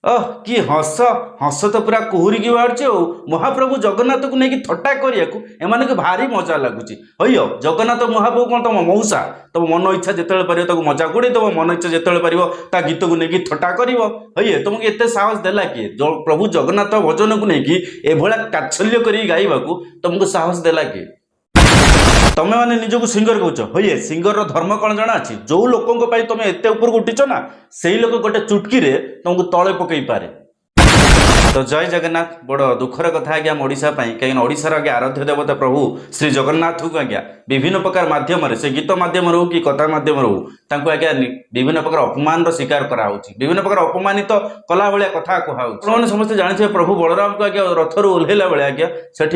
ओह कि हस हस तो पूरा कुहुरी की बाहर महाप्रभु जगन्नाथ को लेकिन थट्टा करने को भारी मजा लगुच हो जगन्नाथ महाप्रभु कौन तुम मौसा तुम मन इच्छा जिते पार मजा गोड़े दब मन इच्छा जिते पार गीत को लेकिन थट्टा कर तुमको एत साहस देला किए प्रभु जगन्नाथ भजन को लेकिन एभला तात्सल्य कर गाइबा तुमको साहस देला किए तमें मैंने निजक सिंगर कौच हे सिंगर धर्म कौन जना अच्छी जो लोकों तुम एत ऊपर उठिच ना से लोक गोटे चुटकी तुमको तले पकई पारे। तो जय जगन्नाथ बड़ दुखर कथा आज्ञा ओडिशा कहीं ओडिशार आगे आराध्य देवता प्रभु श्री जगन्नाथ को आज्ञा विभिन्न प्रकार माध्यम से गीत माध्यम हो कि कथा माध्यम हो आज्ञा विभिन्न प्रकार अपमान शिकार कराऊँच विभिन्न प्रकार अपमानित कला भाया कथा कहूँ समस्त जानते प्रभु बलराम को आज्ञा रथर ओह्लैला बेले आज्ञा से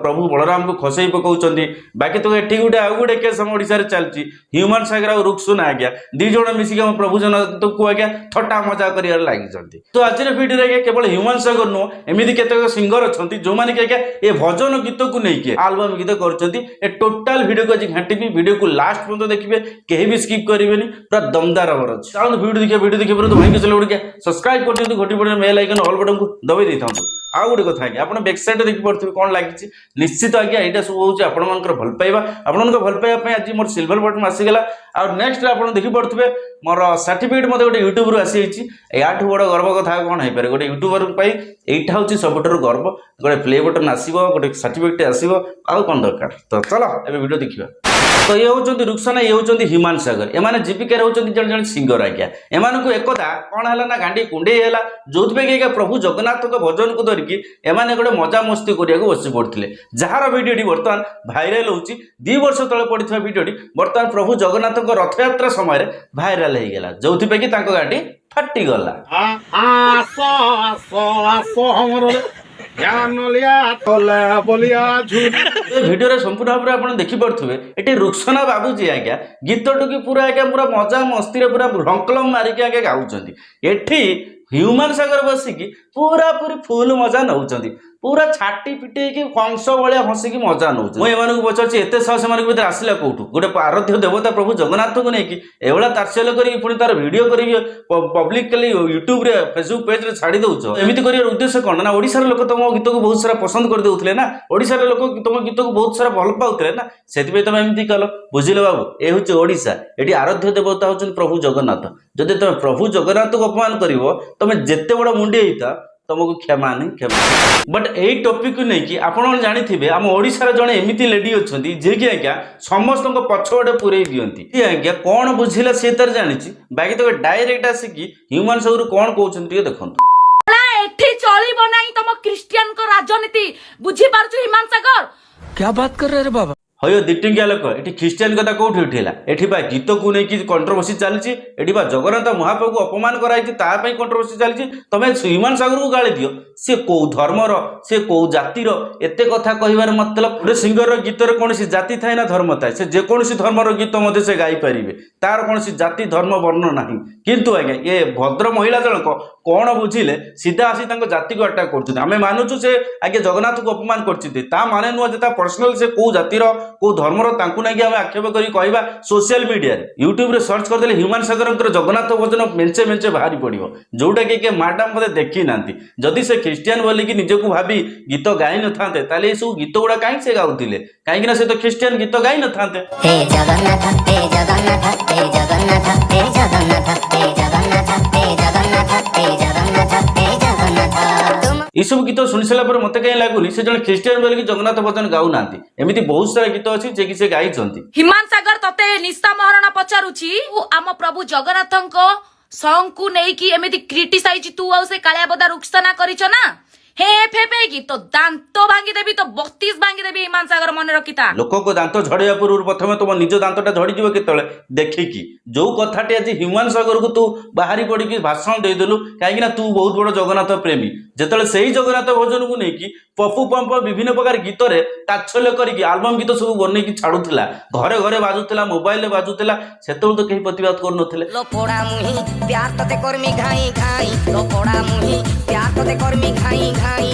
प्रभु बलराम को खसई पकाउं बाकी तो ये गोटे आउ गोटे केस हम ओडिशा चलती ह्यूमन सागर और रुक्सुना आज्ञा दी जन मिसिक हम प्रभु जगन्नाथ को आज्ञा थट्टा मजा कर लगी। तो आज भिडियो आज्ञा केवल ह्यूमन सागर नुह एमती केतक सिंगर अच्छा जो मैंने कि ये भजन गीत को लेकिन आलबम गीत कर टोटाल भिडियो को आज घाटी भिडियो को लास्ट पर्यटन देखिए कहीं भी स्किप करेंगे पूरा दमदार हमार अच्छे चलो भिडियो देखिए तो भाई चलो सब्सक्राइब कर घटी पड़े मेल आइकन ऑल बटन को दबाई दे था। आउ गोटे कथा आज्ञा आप बैकसाइड देखी पड़े कौन लगी निश्चित आज्ञा यहाँ सब हूँ आपण भल पाइबा आपण भल पाइबा आज मोर सिल्वर बटन आसीगला आ नेक्स्ट आप देखी पड़े मोर सर्टिफिकेट मत गोटे यूट्यूब आसी या बड़ गर्व कथा कौन हो पारे गोटे यूट्यूबर यहाँ हूँ सबुठ गर्व गोटे प्ले बटन आसो गोटे सर्टिफिकेट आसो आउ कौन दरकार। तो चलो ए वीडियो देखिए। तो ये हूँ रुक्सना ये हूँ ह्यूमान सागर एम जीविकार होती जन जन सिंगर आज्ञा एम को एकदा कौन है ना गांडी कुंडे है जो प्रभु जगन्नाथ भजन को धरिकी एम गोटे मजा मस्ती करने बसी पड़ते जार भिडियो बर्तमान भाइराल हो 2 वर्ष तले पड़ा भिडियो बर्तमान प्रभु जगन्नाथ रथयात्रा समय भाइराल होगा जो गांडी फाटीगला। भिडियो संपूर्ण भाव में आप देखिपे ये रुक्सना बाबूजी आज्ञा गीत टुकी पूरा आज्ञा पूरा मजा मस्ती पूरा रंकलम मारिकी आज्ञा गाँव एठी ह्यूमन सागर बसिकी पूरा पूरी फुल मजा नौ पूरा छाटी पिटे कंस भाया हसिकी मजा नौ मुझे पचार एत साहस भर आसला कौटू गोटे आराध्य देवता प्रभु जगन्नाथ को लेकिन एभला तात्सल्य कर तार भिडियो कर पब्लिकली यूट्यूब फेसबुक पेज छाड़ी दौच एमती कर उद्देश्य कौन ना ओडिशार लोक तुम गीत को बहुत सारा पसंद कर देउथले ना ओडिशार लोक तुम गीत को बहुत सारा भल पाउथले ना से तुम एमती कल बुझिले बाबू ये हूँ ओडिशा ये आराध्य देवता होचन प्रभु जगन्नाथ जदि तुम प्रभु जगन्नाथ को अपमान कर तुम जेते बड़ मुंडी होता तुमको क्षमा नहीं क्षमा बट यही टॉपिक को लेकिन आपड़ जानी आम ओडिशार जड़े एमती लेडी अच्छा जी कि आज्ञा समस्त पछपटे पूरे दिखती आज्ञा कौन बुझिला सी तार जानी बाकी तो डायरेक्ट आसिकी ह्यूमन सागर कौन कहते देखो चलिबो नहीं तुम क्रिश्चियन को राजनीति बुझी पारछु ह्यूमन सागर क्या बात कर रहे रे बाबा हयो दिटिंगिया लोक ये ख्रीस्टियन कथा कौट उठेला एठी बा गीत को लेकिन कंट्रोवर्सी चलती एठी बा जगन्नाथ महाप्रभु को अपमान कराई कंट्रोवर्सी चलती तुम ह्यूमन सागर को गाली दियो सी कौ धर्मर सी कौ जातिर एते कथा कहबार मतलब गोटे सिंगर गीतर कौन जाति थाए ना धर्म थाए से जेकोसी धर्मर गीत मध्य से गाई पारे तार कौन जाति धर्म वर्ण ना किंतु आज्ञा ये भद्र महिला जनक कौन बुझिले सीधा आसी जाति को अटाक कर मानुचु से आगे जगन्नाथ को अपमान कर माने नुह पर्सनाल से कौ जातिर को धर्मर नहीं आक्षेप कर कहवा सोशल मीडिया यूट्यूब रे सर्च करदे ह्यूमन सागर जगन्नाथ भजन मेंचे मेंचे बाहरी पड़ो जोटा कि मैडम मत देखी ना जदि से ख्रीस्टियन बोलिकी निजक भावी गीत गाई न था ये सब गीत गुड़ा कहीं से गाउले कहीं से तो ख्रीस्टियन गीत गाई न था ये सब गीत शुणी सारा मत कहीं लगुनि से जन ख्रीस्टियन बोलिकी जगन्नाथ भजन गाऊ ना एमती बहुत सारा गीत अच्छी जे कि से गाई ह्यूमन सागर तते निशा महाराणा पचारुची आम प्रभु जगन्नाथ सॉन्ग को नेकी एमती क्रिटिसाइज तू आ से कालिया बदा रुक्सना करिछ ना हे फेपेगी तो दांत भांगी देवी तो 32 भांगी देवी ह्यूमन सागर मन रखिता लोक को दांत झड़िया पूर्व प्रथम तुम निज दांतटा झड़ी जीव केतले देखिकी जो कथाटी आज ह्यूमन सागर को तू बाहरी पड़ी भाषण देदेलु कहीं तू बहुत बड़ जगन्नाथ प्रेमी जिते से जगन्नाथ भजन को लेकिन पप्पू पंप विभिन्न प्रकार गीत तात्सल्य करके आलबम गीत सब बनई छाड़ूला घरे घरे बाजुला मोबाइल बाजुला से तो कहीं प्रतिवाद कर प्यार तोते कर्मी घाई घाई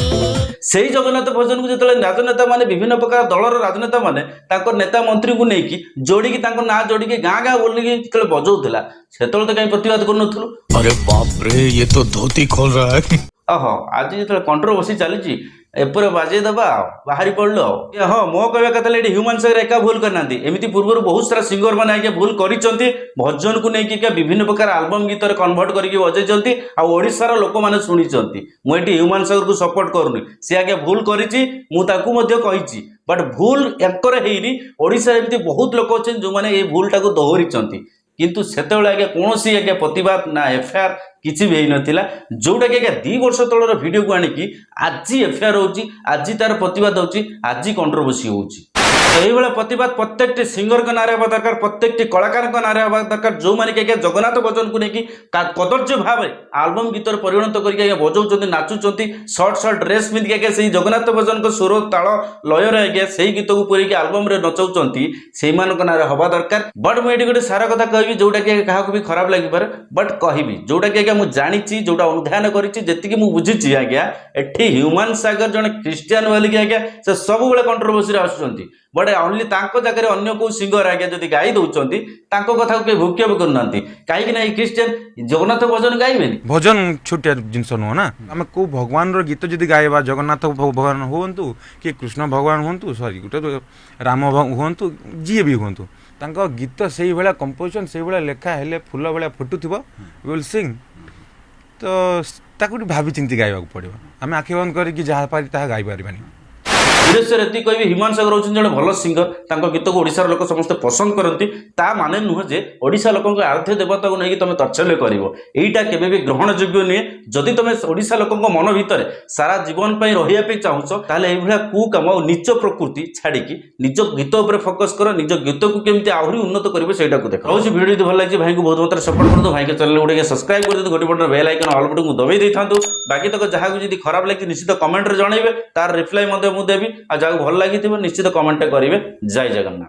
सेही जगन्नाथ भजन को जिते राजनेता माने विभिन्न प्रकार दलर राजनेता माने तांको नेता मंत्री को लेकिन जोड़ी ना जोड़ी गाँ गाँ बोलिकी जो बजाऊला से तो कहीं प्रतिवाद करूँ। अरे बाप रे, ये तो धोती खोल रहा है। ओहो आज जो कंट्रोवर्सी चली एपर बाजे दबा बाहरी पड़ल हाँ मो कहवा कथा ये ह्यूमान सागर एका भूल करना एमती पूर्व बहुत सारा सिंगर मैंने आगे भूल कर भजन को लेकिन विभिन्न प्रकार आलबम गीत कन्वर्ट करके बजाई आशार लोक मैंने शुणी मुझे ह्यूमान सागर को सपोर्ट करूनी सी आगे भूल करी बट भूल एकर है ओडिशा एमती बहुत लोक अच्छे जो मैंने ये भूल टाक दोहरी किंतु सेतेबेले आगे कौन आगे प्रतिवाद ना एफआईआर किसी भी होता जोटा कि आगे 2 वर्ष तलर वीडियो को आणिकी आज एफआईआर होची आज तार प्रतिवाद होची आज कंट्रोवर्सी होची। यही प्रतिवाद प्रत्येक सिंगर का नारे दरकार प्रत्येक कलाकार का नारे दरकार जो मैंने कि जगन्नाथ भजन को लेकिन कदर्य भाव आलबम गीत परिणत करके बजाऊँ नाचुंट सर्ट सर्ट ड्रेस पिंधिक आगे से जगन्नाथ भजन को सुर ताल लयर आगे से गीत को पूरी आलबम नचाऊँ से नारे हवा दरकार। बट मुझे गोटे सारा कथा कहि जोटा कि क्या भी खराब लगे बट कहि जोटा कि मुझे जानी जोटा अनुधान करी बुझी आज्ञा एटी ह्यूमान सागर जड़े क्रिस्टियान बोलिकी आज्ञा से सब बड़े कंट्रोवर्सी आसुँच बट ओनली जगह अन्य को सिंगर आज्ञा जब गाई दौरान कथा को भूक्षेप करना कहीं क्रिस्टियान जगन्नाथ भजन गाइबे भजन छोटिया जिनस नुह ना आम को भगवान गीत जदि गाइबा जगन्नाथ भगवान हूँ कि कृष्ण भगवान हूँ सॉरी गोटे राम हूँ जी भी हूँ गीत से भाया कंपोजिशन से भाया लेखा हेले फुल भाया फुटुव विल सिंग तो ताकू भाभी चिंती गाइबा पड़ो आम आखि बंद करके जहाँ पारी ताहा गाई पारिबानी। विशेष ये कह ह्यूमान सागर हूँ जड़े भल सिंगर गीत को ओडिशार लोक समस्त पसंद करती माने नुह जे ओडिशा लोक आराध्य देवता को लेकिन तुम तत्सल्य कर यहीटा केबे भी ग्रहण योग्य नुहे जदि तुम ओडिशा लोक मन भितर सारा जीवन रही चाहूच ताले कु कम और निज प्रकृति छाड़ी निज गीत उपर फोकस कर निज गीत को केमती आहरी उन्नत करेंगे से देख रोज वीडियो भल लगे भाई को बहुत मात्रा सपोर्ट कर भाई के चैनल गुड़े सब्सक्राइब कर गोटे button bell icon all button को दबाई था बाकी तक जहाँ को खराब लगे निश्चित कमेंट जनइबे तार रिप्लाई मुझे देवी आ जहाँ भल लगी निश्चित कमेंट करेंगे। जय जगन्नाथ।